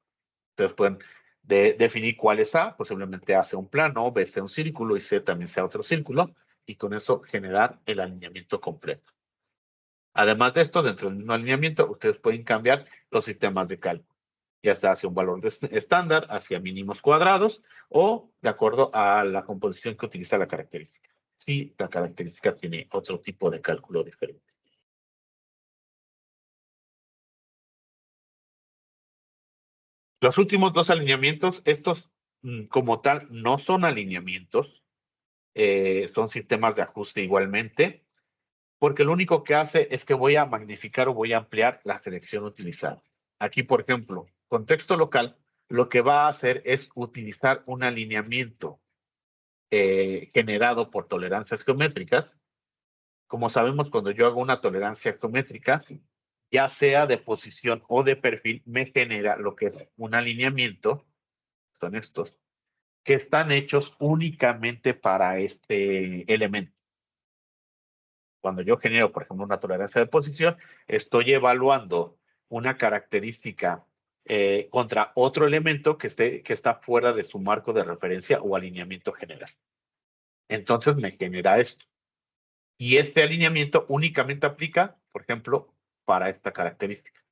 Entonces pueden definir cuál es A, posiblemente A sea un plano, B sea un círculo y C también sea otro círculo, y con eso generar el alineamiento completo. Además de esto, dentro del mismo alineamiento, ustedes pueden cambiar los sistemas de cálculo, ya sea hacia un valor estándar, hacia mínimos cuadrados o de acuerdo a la composición que utiliza la característica. Si la característica tiene otro tipo de cálculo diferente. Los últimos dos alineamientos, estos como tal, no son alineamientos, son sistemas de ajuste igualmente, porque lo único que hace es que voy a magnificar o voy a ampliar la selección utilizada. Aquí, por ejemplo, contexto local, lo que va a hacer es utilizar un alineamiento generado por tolerancias geométricas. Como sabemos, cuando yo hago una tolerancia geométrica, ya sea de posición o de perfil, me genera lo que es un alineamiento, son estos, que están hechos únicamente para este elemento. Cuando yo genero, por ejemplo, una tolerancia de posición, estoy evaluando una característica contra otro elemento que está fuera de su marco de referencia o alineamiento general. Entonces me genera esto. Y este alineamiento únicamente aplica, por ejemplo, para esta característica.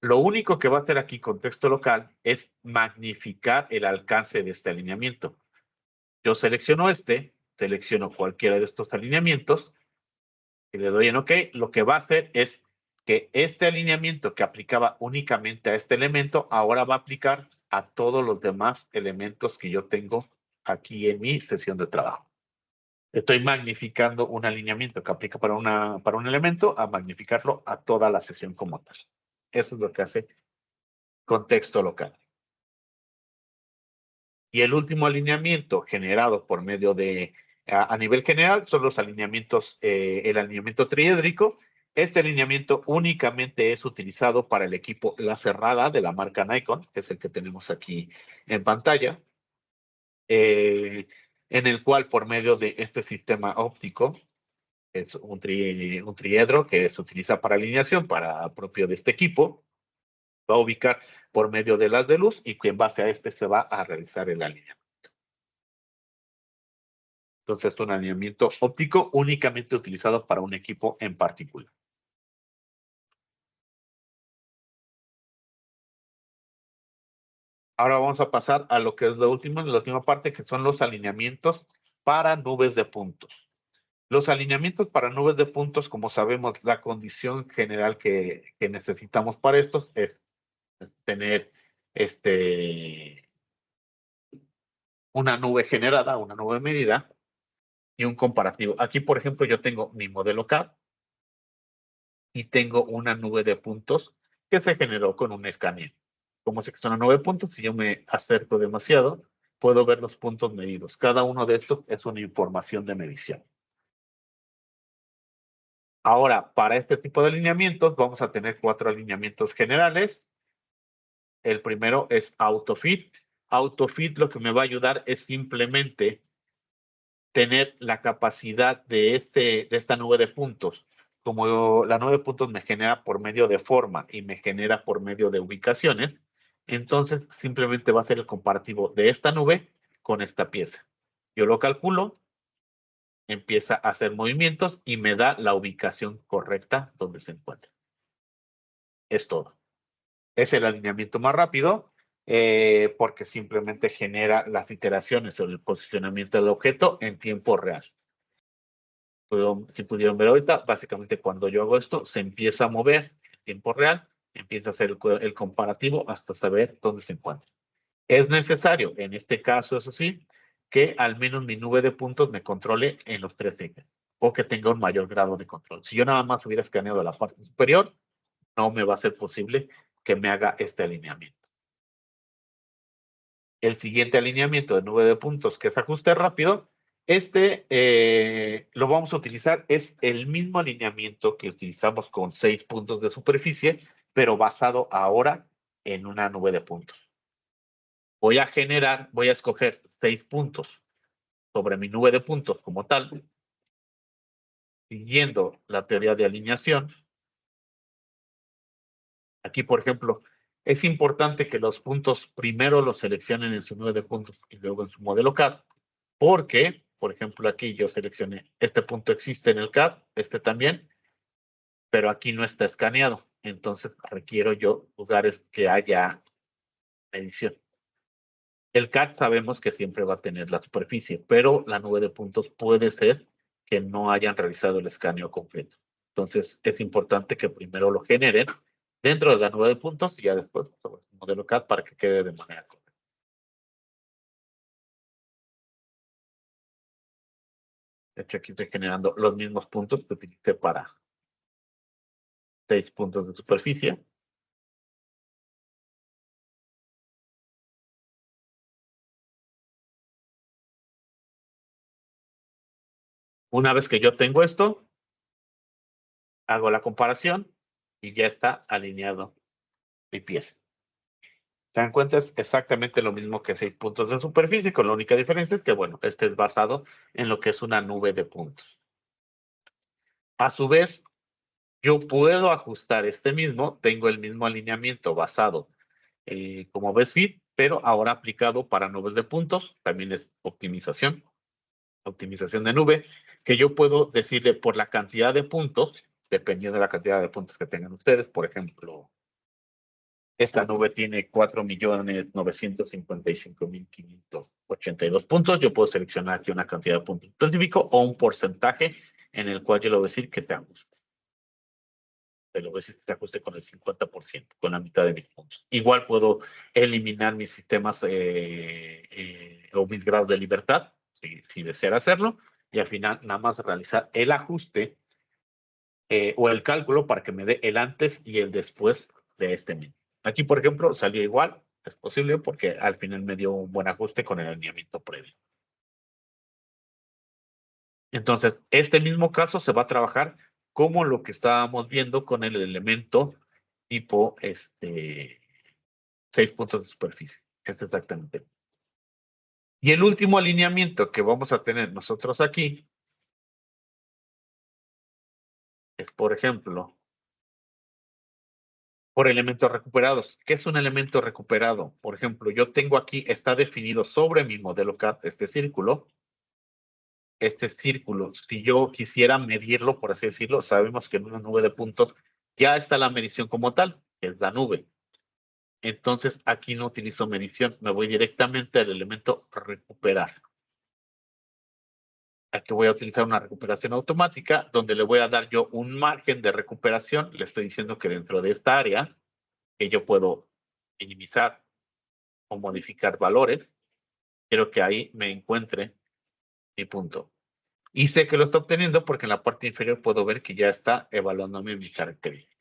Lo único que va a hacer aquí contexto local es magnificar el alcance de este alineamiento. Yo selecciono selecciono cualquiera de estos alineamientos y le doy en OK. Lo que va a hacer es que este alineamiento que aplicaba únicamente a este elemento, ahora va a aplicar a todos los demás elementos que yo tengo aquí en mi sesión de trabajo. Estoy magnificando un alineamiento que aplica para un elemento a magnificarlo a toda la sesión como tal. Eso es lo que hace contexto local. Y el último alineamiento generado por medio de, a nivel general, son los alineamientos, el alineamiento triédrico. Este alineamiento únicamente es utilizado para el equipo La Cerrada de la marca Nikon, que es el que tenemos aquí en pantalla, en el cual por medio de este sistema óptico, es un triedro que se utiliza para alineación, propio de este equipo, va a ubicar por medio de las de luz y que en base a este se va a realizar el alineamiento. Entonces, es un alineamiento óptico únicamente utilizado para un equipo en particular. Ahora vamos a pasar a lo que es la última parte, que son los alineamientos para nubes de puntos. Los alineamientos para nubes de puntos, como sabemos, la condición general que necesitamos para estos es tener una nube generada, una nube medida y un comparativo. Aquí, por ejemplo, yo tengo mi modelo CAD y tengo una nube de puntos que se generó con un escaneo. Como sé que son una nube de puntos, si yo me acerco demasiado, puedo ver los puntos medidos. Cada uno de estos es una información de medición. Ahora, para este tipo de alineamientos, vamos a tener 4 alineamientos generales. El primero es AutoFit. AutoFit lo que me va a ayudar es simplemente tener la capacidad de esta nube de puntos. Como la nube de puntos me genera por medio de forma y me genera por medio de ubicaciones, entonces simplemente va a ser el comparativo de esta nube con esta pieza. Yo lo calculo, empieza a hacer movimientos y me da la ubicación correcta donde se encuentra. Es todo. Es el alineamiento más rápido porque simplemente genera las iteraciones sobre el posicionamiento del objeto en tiempo real. Si pudieron ver ahorita, básicamente cuando yo hago esto, se empieza a mover en tiempo real, empieza a hacer el comparativo hasta saber dónde se encuentra. Es necesario, en este caso, eso sí, que al menos mi nube de puntos me controle en los 3 ejes o que tenga un mayor grado de control. Si yo nada más hubiera escaneado la parte superior, no me va a ser posible que me haga este alineamiento. El siguiente alineamiento de nube de puntos, que es ajuste rápido, lo vamos a utilizar, es el mismo alineamiento que utilizamos con 6 puntos de superficie, pero basado ahora en una nube de puntos. Voy a escoger 6 puntos sobre mi nube de puntos como tal, siguiendo la teoría de alineación. Aquí, por ejemplo, es importante que los puntos primero los seleccionen en su nube de puntos y luego en su modelo CAD, porque, por ejemplo, aquí yo seleccioné, este punto existe en el CAD, este también, pero aquí no está escaneado. Entonces, requiero yo lugares que haya medición. El CAD sabemos que siempre va a tener la superficie, pero la nube de puntos puede ser que no hayan realizado el escaneo completo. Entonces, es importante que primero lo generen dentro de la nube de puntos y ya después sobre el modelo CAD para que quede de manera correcta. De hecho, aquí estoy generando los mismos puntos que utilicé para 6 puntos de superficie. Una vez que yo tengo esto, hago la comparación y ya está alineado mi pieza. ¿Se dan cuenta? Es exactamente lo mismo que 6 puntos de superficie, con la única diferencia es que, bueno, este es basado en lo que es una nube de puntos. A su vez, yo puedo ajustar este mismo, tengo el mismo alineamiento basado como best fit, pero ahora aplicado para nubes de puntos, también es optimización de nube, que yo puedo decirle por la cantidad de puntos, dependiendo de la cantidad de puntos que tengan ustedes. Por ejemplo, esta nube tiene 4.955.582 puntos. Yo puedo seleccionar aquí una cantidad de puntos específico o un porcentaje en el cual yo le voy a decir que se ajuste. Le voy a decir que se ajuste con el 50%, con la mitad de mis puntos. Igual puedo eliminar mis sistemas o mis grados de libertad, si desea hacerlo, y al final nada más realizar el ajuste o el cálculo para que me dé el antes y el después de este menú. Aquí, por ejemplo, salió igual, es posible porque al final me dio un buen ajuste con el alineamiento previo. Entonces, este mismo caso se va a trabajar como lo que estábamos viendo con el elemento tipo 6 puntos de superficie. Exactamente. Y el último alineamiento que vamos a tener nosotros aquí es, por ejemplo, por elementos recuperados. ¿Qué es un elemento recuperado? Por ejemplo, yo tengo aquí, está definido sobre mi modelo CAD este círculo. Este círculo, si yo quisiera medirlo, por así decirlo, sabemos que en una nube de puntos ya está la medición como tal, que es la nube. Entonces, aquí no utilizo medición, me voy directamente al elemento recuperar. Aquí voy a utilizar una recuperación automática, donde le voy a dar yo un margen de recuperación. Le estoy diciendo que dentro de esta área, que yo puedo minimizar o modificar valores, quiero que ahí me encuentre mi punto. Y sé que lo está obteniendo porque en la parte inferior puedo ver que ya está evaluándome mi característica.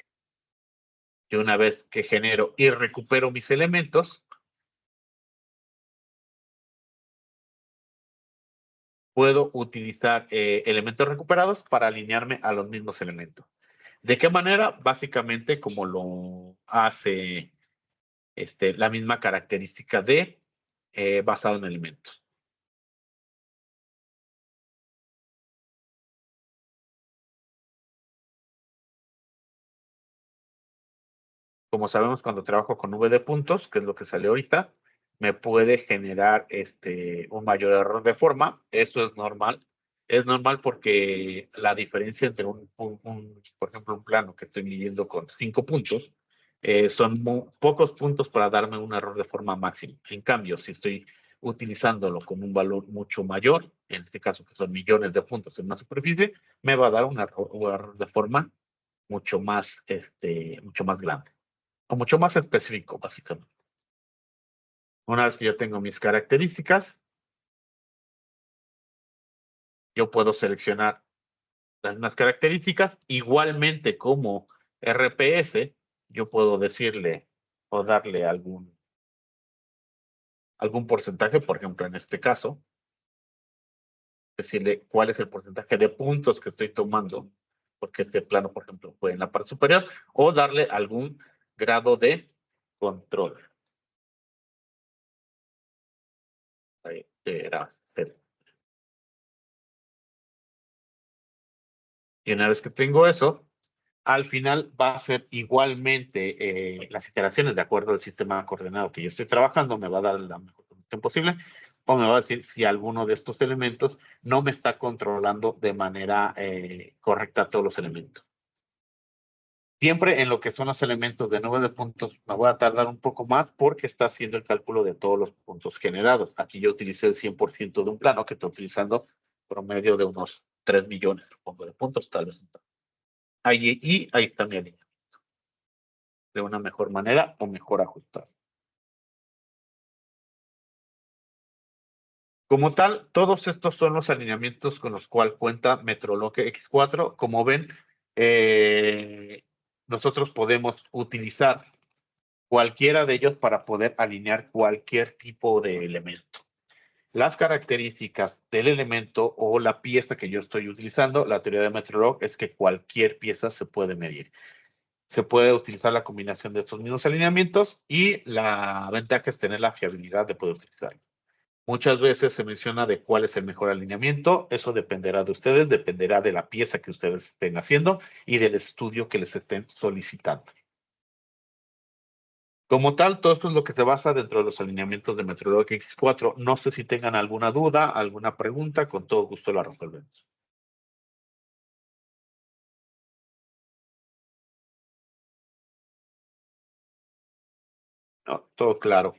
Y una vez que genero y recupero mis elementos, puedo utilizar elementos recuperados para alinearme a los mismos elementos. ¿De qué manera? Básicamente como lo hace la misma característica de basado en elementos. Como sabemos, cuando trabajo con nube de puntos, que es lo que sale ahorita, me puede generar un mayor error de forma. Esto es normal. Es normal porque la diferencia entre por ejemplo, un plano que estoy midiendo con 5 puntos, son pocos puntos para darme un error de forma máximo. En cambio, si estoy utilizándolo con un valor mucho mayor, en este caso que son millones de puntos en una superficie, me va a dar un error de forma mucho más grande o mucho más específico, básicamente. Una vez que yo tengo mis características, yo puedo seleccionar las mismas características. Igualmente como RPS, yo puedo decirle o darle algún porcentaje, por ejemplo, en este caso, decirle cuál es el porcentaje de puntos que estoy tomando, porque este plano, por ejemplo, fue en la parte superior, o darle algún grado de control. Ahí, y una vez que tengo eso, al final va a ser igualmente las iteraciones de acuerdo al sistema coordenado que yo estoy trabajando, me va a dar la mejor condición posible, o me va a decir si alguno de estos elementos no me está controlando de manera correcta todos los elementos. Siempre en lo que son los elementos de nube de puntos me voy a tardar un poco más porque está haciendo el cálculo de todos los puntos generados. Aquí yo utilicé el 100% de un plano que está utilizando promedio de unos 3 millones, supongo, de puntos, tal vez. Ahí está mi alineamiento. De una mejor manera o mejor ajustado. Como tal, todos estos son los alineamientos con los cuales cuenta Metrolog X4. Como ven, nosotros podemos utilizar cualquiera de ellos para poder alinear cualquier tipo de elemento. Las características del elemento o la pieza que yo estoy utilizando, la teoría de Metrolog es que cualquier pieza se puede medir. Se puede utilizar la combinación de estos mismos alineamientos y la ventaja es tener la fiabilidad de poder utilizarlo. Muchas veces se menciona de cuál es el mejor alineamiento. Eso dependerá de ustedes, dependerá de la pieza que ustedes estén haciendo y del estudio que les estén solicitando. Como tal, todo esto es lo que se basa dentro de los alineamientos de Metrolog X4. No sé si tengan alguna duda, alguna pregunta, con todo gusto la resolvemos. No, todo claro.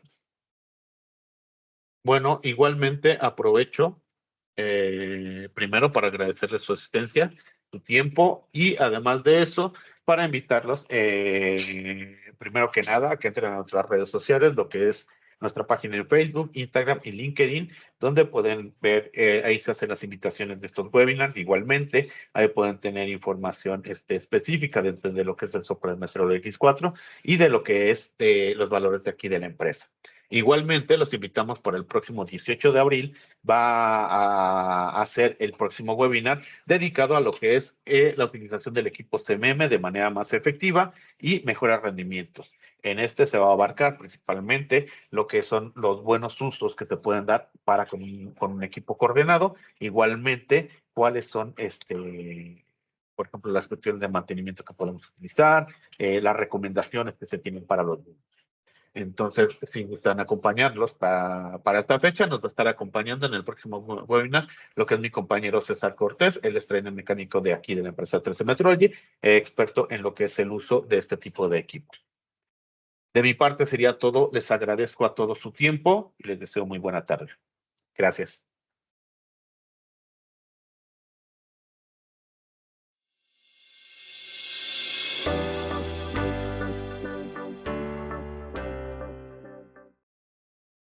Bueno, igualmente aprovecho primero para agradecerles su asistencia, su tiempo y además de eso, para invitarlos, primero que nada, a que entren a nuestras redes sociales, lo que es nuestra página en Facebook, Instagram y LinkedIn, donde pueden ver, ahí se hacen las invitaciones de estos webinars. Igualmente, ahí pueden tener información específica dentro de lo que es el software de Metrolog X4 y de lo que es los valores de aquí de la empresa. Igualmente, los invitamos para el próximo 18 de abril, va a hacer el próximo webinar dedicado a lo que es la utilización del equipo CMM de manera más efectiva y mejorar rendimientos. En este se va a abarcar principalmente lo que son los buenos usos que te pueden dar para con un equipo coordinado. Igualmente, cuáles son por ejemplo, las cuestiones de mantenimiento que podemos utilizar, las recomendaciones que se tienen para los niños. Entonces, si gustan acompañarlos para esta fecha, nos va a estar acompañando en el próximo webinar lo que es mi compañero César Cortés, él es trainer mecánico de aquí de la empresa 13 Metrology, experto en lo que es el uso de este tipo de equipos. De mi parte sería todo, les agradezco a todos su tiempo y les deseo muy buena tarde. Gracias.